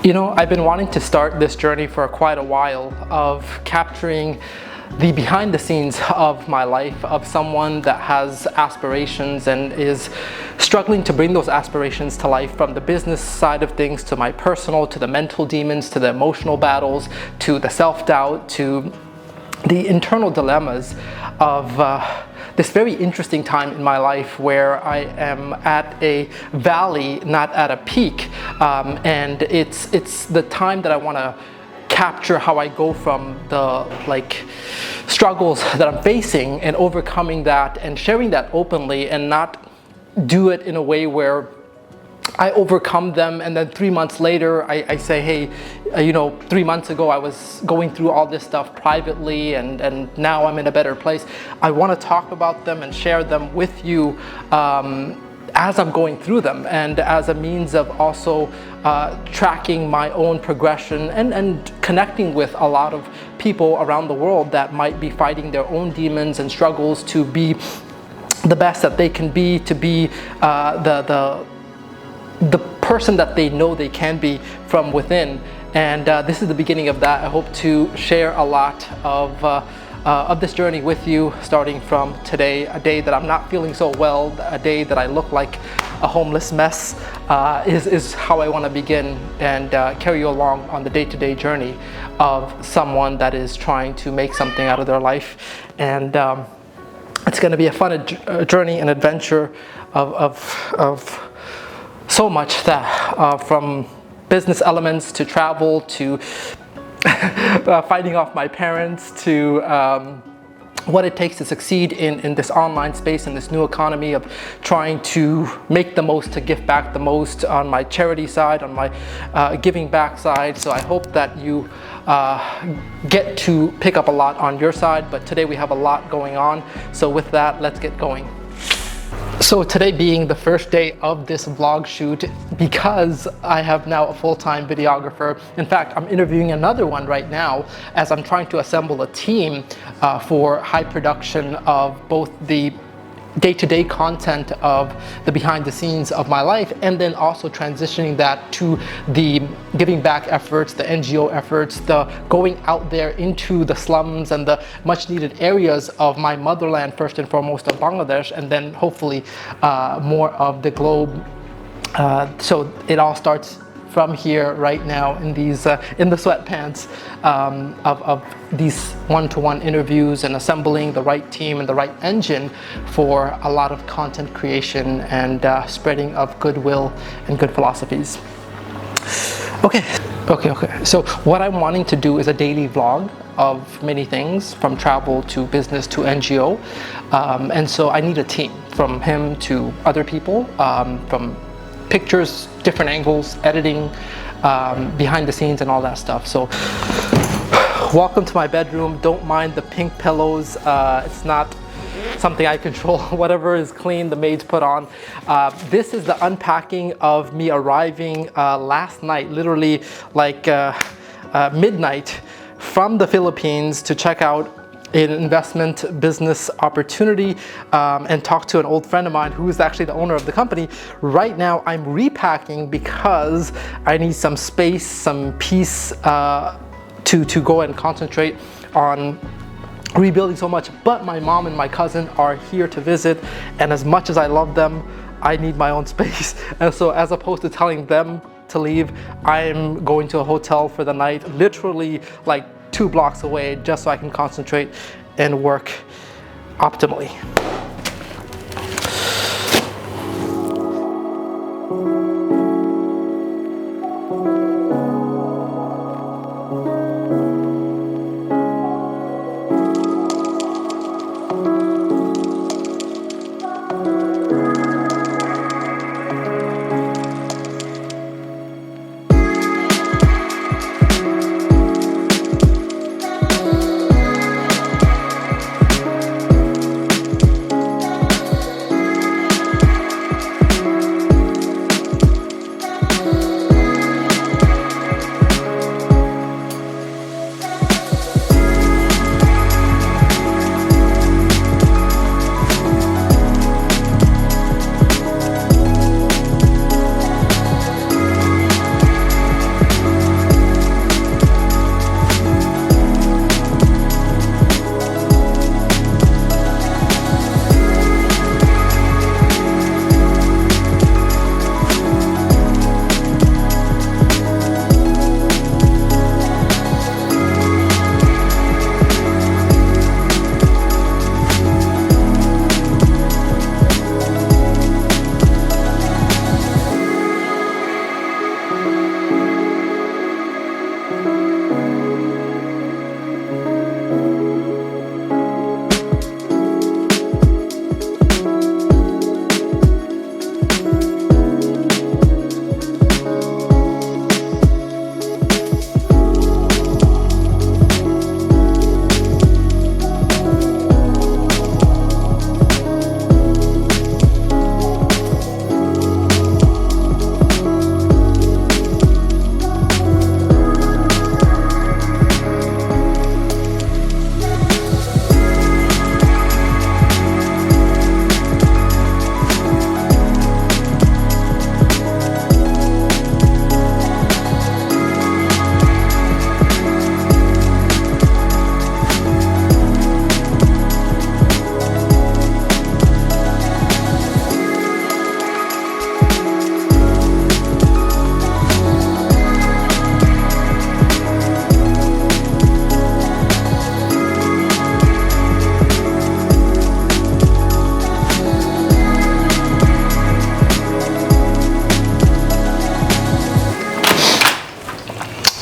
You know, I've been wanting to start this journey for quite a while of capturing the behind the scenes of my life, of someone that has aspirations and is struggling to bring those aspirations to life, from the business side of things to my personal, to the mental demons, to the emotional battles, to the self-doubt, to the internal dilemmas of this very interesting time in my life where I am at a valley, not at a peak, and it's the time that I want to capture how I go from the struggles that I'm facing and overcoming that and sharing that openly, and not do it in a way where I overcome them and then 3 months later I say, hey, 3 months ago I was going through all this stuff privately and now I'm in a better place. I want to talk about them and share them with you as I'm going through them, and as a means of also tracking my own progression and connecting with a lot of people around the world that might be fighting their own demons and struggles to be the best that they can be, to be the person that they know they can be from within. And this is the beginning of that. I hope to share a lot of this journey with you, starting from today, a day that I'm not feeling so well, a day that I look like a homeless mess, is how I want to begin and carry you along on the day-to-day journey of someone that is trying to make something out of their life. And it's going to be a fun journey and adventure of so much, that from business elements to travel to fighting off my parents to what it takes to succeed in this online space, in this new economy of trying to make the most, to give back the most on my charity side, on my giving back side. So I hope that you get to pick up a lot on your side, but today we have a lot going on. So with that, let's get going. So today being the first day of this vlog shoot, because I have now a full-time videographer. In fact, I'm interviewing another one right now as I'm trying to assemble a team for high production of both the day-to-day content of the behind the scenes of my life, and then also transitioning that to the giving back efforts, the NGO efforts, the going out there into the slums and the much needed areas of my motherland, first and foremost of Bangladesh, and then hopefully more of the globe. So it all starts from here right now in these in the sweatpants of these one-to-one interviews, and assembling the right team and the right engine for a lot of content creation and spreading of goodwill and good philosophies. Okay. So what I'm wanting to do is a daily vlog of many things, from travel to business to NGO, and so I need a team, from him to other people, from pictures, different angles, editing, behind the scenes and all that stuff. So welcome to my bedroom. Don't mind the pink pillows. It's not something I control. Whatever is clean, the maids put on. This is the unpacking of me arriving last night, literally like midnight, from the Philippines to check out an investment business opportunity and talk to an old friend of mine who is actually the owner of the company. Right now I'm repacking because I need some space, some peace to go and concentrate on rebuilding so much. But my mom and my cousin are here to visit, and as much as I love them, I need my own space. And so as opposed to telling them to leave, I'm going to a hotel for the night, literally like 2 blocks away, just so I can concentrate and work optimally.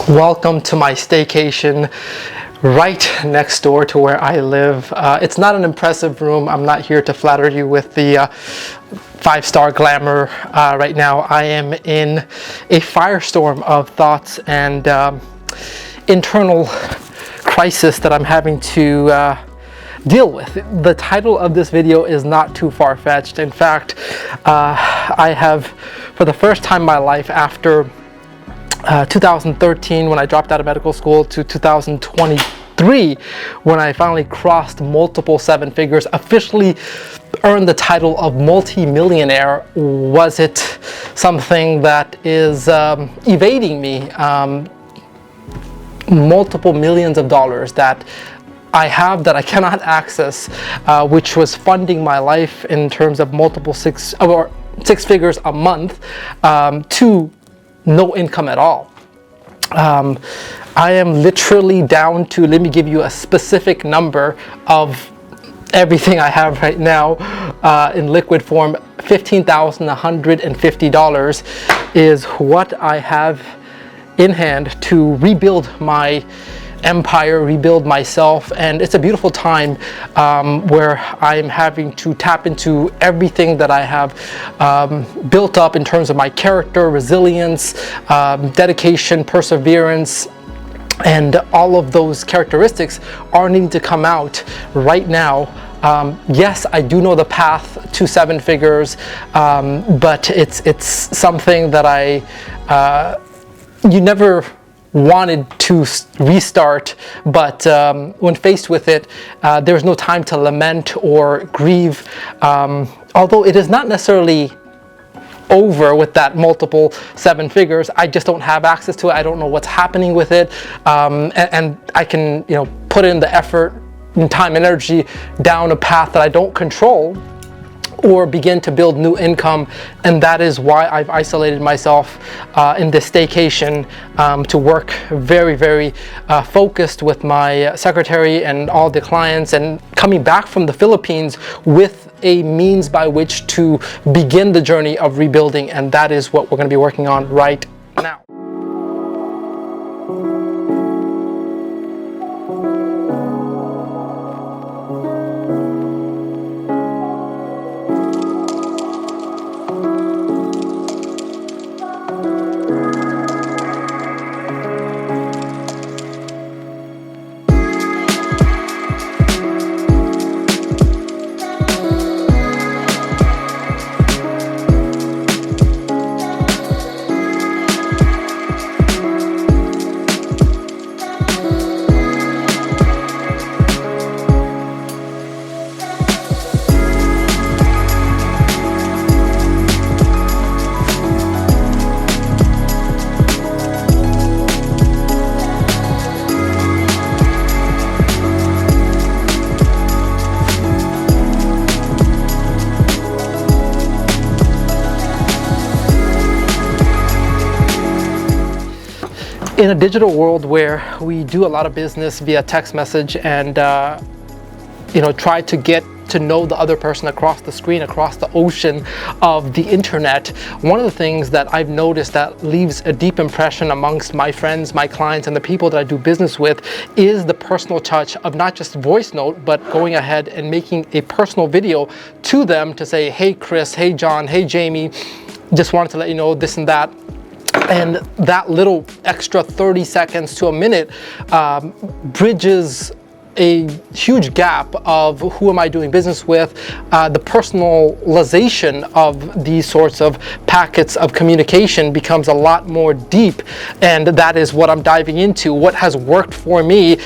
Welcome to my staycation right next door to where I live. It's not an impressive room. I'm not here to flatter you with the 5-star glamour. Right now I am in a firestorm of thoughts and internal crisis that I'm having to deal with. The title of this video is not too far-fetched. In fact, I have, for the first time in my life, after 2013 when I dropped out of medical school to 2023 when I finally crossed multiple 7 figures, officially earned the title of multi-millionaire. Was it something that is evading me? Multiple millions of dollars that I have that I cannot access, which was funding my life in terms of multiple six figures a month, to no income at all. I am literally down to, let me give you a specific number of everything I have right now in liquid form. $15,150 is what I have in hand to rebuild my empire, rebuild myself, and it's a beautiful time where I'm having to tap into everything that I have built up in terms of my character, resilience, dedication, perseverance, and all of those characteristics are needing to come out right now. Yes, I do know the path to 7 figures, but it's something that you never wanted to restart, but when faced with it, there's no time to lament or grieve. Although it is not necessarily over with that multiple 7 figures, I just don't have access to it. I don't know what's happening with it, and I can, put in the effort and time and energy down a path that I don't control, or begin to build new income. And that is why I've isolated myself in this staycation to work very, very focused with my secretary and all the clients, and coming back from the Philippines with a means by which to begin the journey of rebuilding. And that is what we're going to be working on right now. In a digital world where we do a lot of business via text message and try to get to know the other person across the screen, across the ocean of the internet, one of the things that I've noticed that leaves a deep impression amongst my friends, my clients, and the people that I do business with is the personal touch of not just voice note, but going ahead and making a personal video to them to say, hey Chris, hey John, hey Jamie, just wanted to let you know this and that. And that little extra 30 seconds to a minute bridges a huge gap of who am I doing business with. The personalization of these sorts of packets of communication becomes a lot more deep, and that is what I'm diving into. What has worked for me,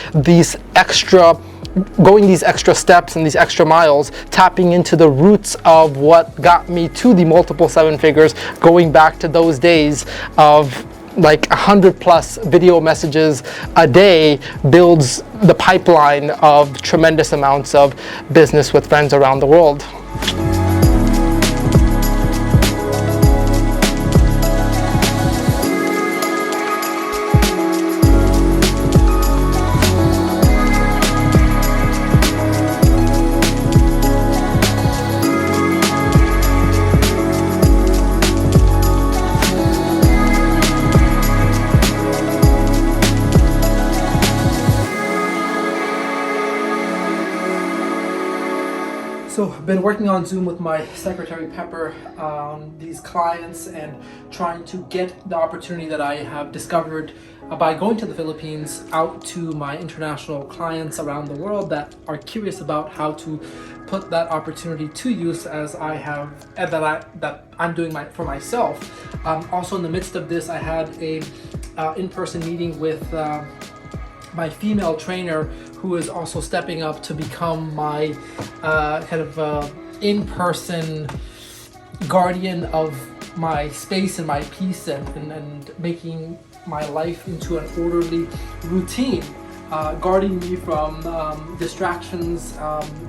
going these extra steps and these extra miles, tapping into the roots of what got me to the multiple 7 figures, going back to those days of like 100+ video messages a day, builds the pipeline of tremendous amounts of business with friends around the world. I've been working on Zoom with my secretary Pepper on these clients and trying to get the opportunity that I have discovered by going to the Philippines out to my international clients around the world that are curious about how to put that opportunity to use as I have and that I'm doing for myself. Also in the midst of this, I had a in-person meeting with my female trainer, who is also stepping up to become my in-person guardian of my space and my peace and making my life into an orderly routine, guarding me from distractions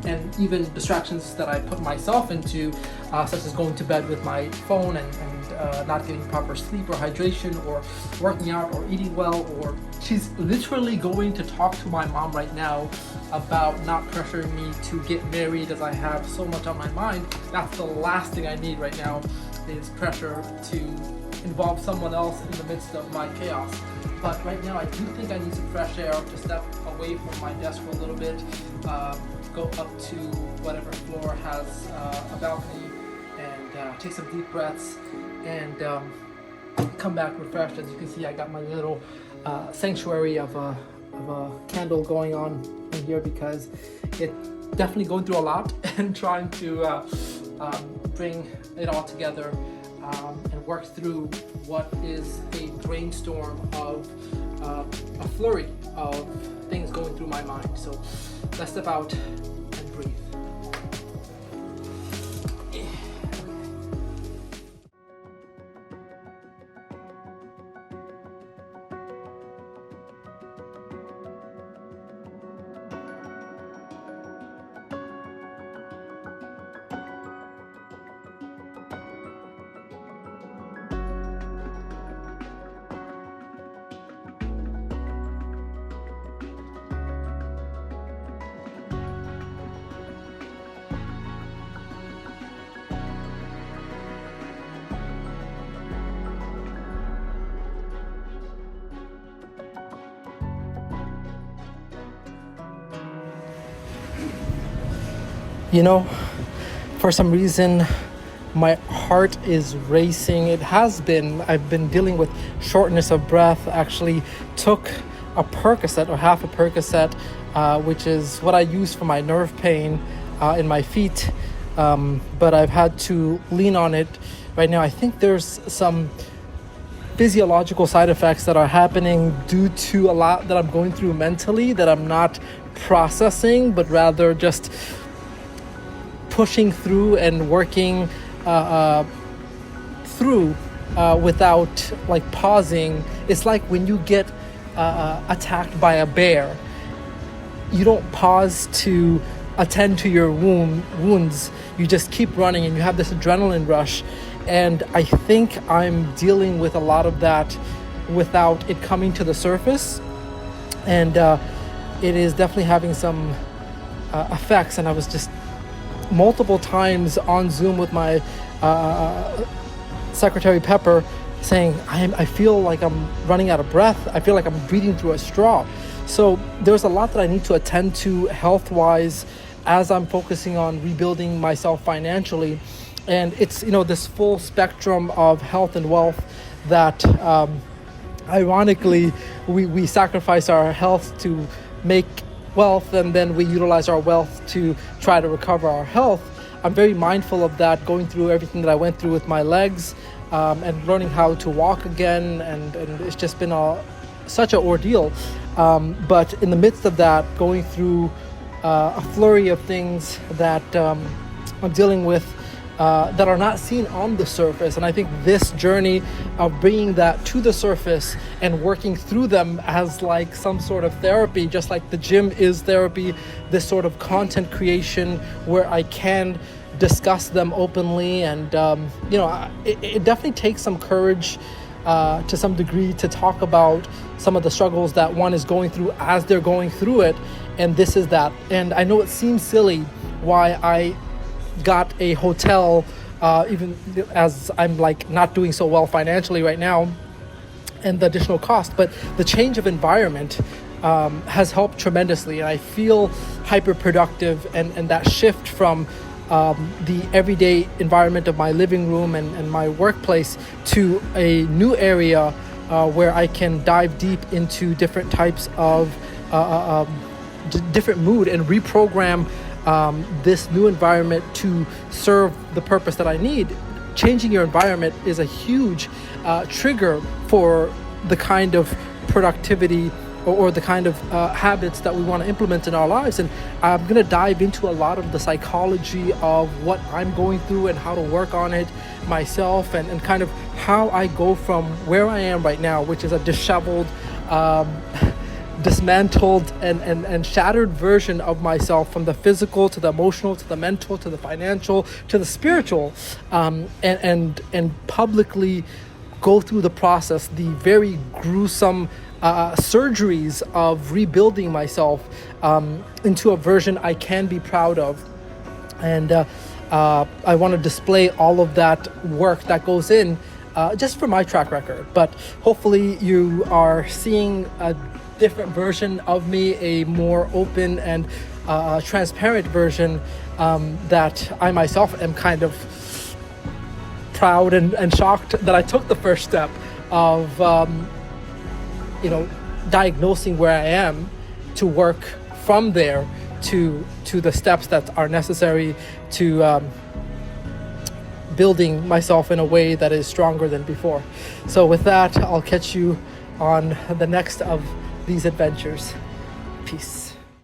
and even distractions that I put myself into, such as going to bed with my phone and not getting proper sleep or hydration or working out or eating well. Or she's literally going to talk to my mom right now about not pressuring me to get married as I have so much on my mind. That's the last thing I need right now, is pressure to involve someone else in the midst of my chaos. But right now I do think I need some fresh air to step away from my desk for a little bit, go up to whatever floor has a balcony and take some deep breaths and come back refreshed. As you can see, I got my little sanctuary of a candle going on in here because it's definitely going through a lot and trying to bring it all together and work through what is a brainstorm of a flurry of things going through my mind. So let's step out and breathe. You know, for some reason, my heart is racing. It has been. I've been dealing with shortness of breath. Actually took a Percocet or half a Percocet, which is what I use for my nerve pain in my feet. But I've had to lean on it right now. I think there's some physiological side effects that are happening due to a lot that I'm going through mentally that I'm not processing, but rather just pushing through and working through without like pausing. It's like when you get attacked by a bear, you don't pause to attend to your wounds. You just keep running and you have this adrenaline rush. And I think I'm dealing with a lot of that without it coming to the surface. And it is definitely having some effects. And I was just multiple times on Zoom with my secretary Pepper saying, I feel like I'm running out of breath. I feel like I'm breathing through a straw. So there's a lot that I need to attend to health-wise as I'm focusing on rebuilding myself financially. And it's, this full spectrum of health and wealth that ironically we sacrifice our health to make wealth, and then we utilize our wealth to try to recover our health. I'm very mindful of that, going through everything that I went through with my legs and learning how to walk again, and it's just been such an ordeal. But in the midst of that, going through a flurry of things that I'm dealing with that are not seen on the surface. And I think this journey of bringing that to the surface and working through them as like some sort of therapy, just like the gym is therapy, this sort of content creation where I can discuss them openly. And, it definitely takes some courage to some degree to talk about some of the struggles that one is going through as they're going through it. And this is that. And I know it seems silly why I got a hotel, even as I'm like not doing so well financially right now, and the additional cost, but the change of environment has helped tremendously. And I feel hyper productive, and that shift from the everyday environment of my living room and my workplace to a new area where I can dive deep into different types of different mood and reprogram this new environment to serve the purpose that I need. Changing your environment is a huge trigger for the kind of productivity or the kind of habits that we want to implement in our lives. And I'm going to dive into a lot of the psychology of what I'm going through and how to work on it myself, and kind of how I go from where I am right now, which is a disheveled, dismantled and shattered version of myself, from the physical to the emotional to the mental to the financial to the spiritual, and publicly go through the process, the very gruesome surgeries of rebuilding myself into a version I can be proud of. And I want to display all of that work that goes in just for my track record. But hopefully you are seeing a different version of me, a more open and transparent version that I myself am kind of proud and shocked that I took the first step of diagnosing where I am, to work from there to the steps that are necessary to building myself in a way that is stronger than before. So with that, I'll catch you on the next of these adventures. Peace.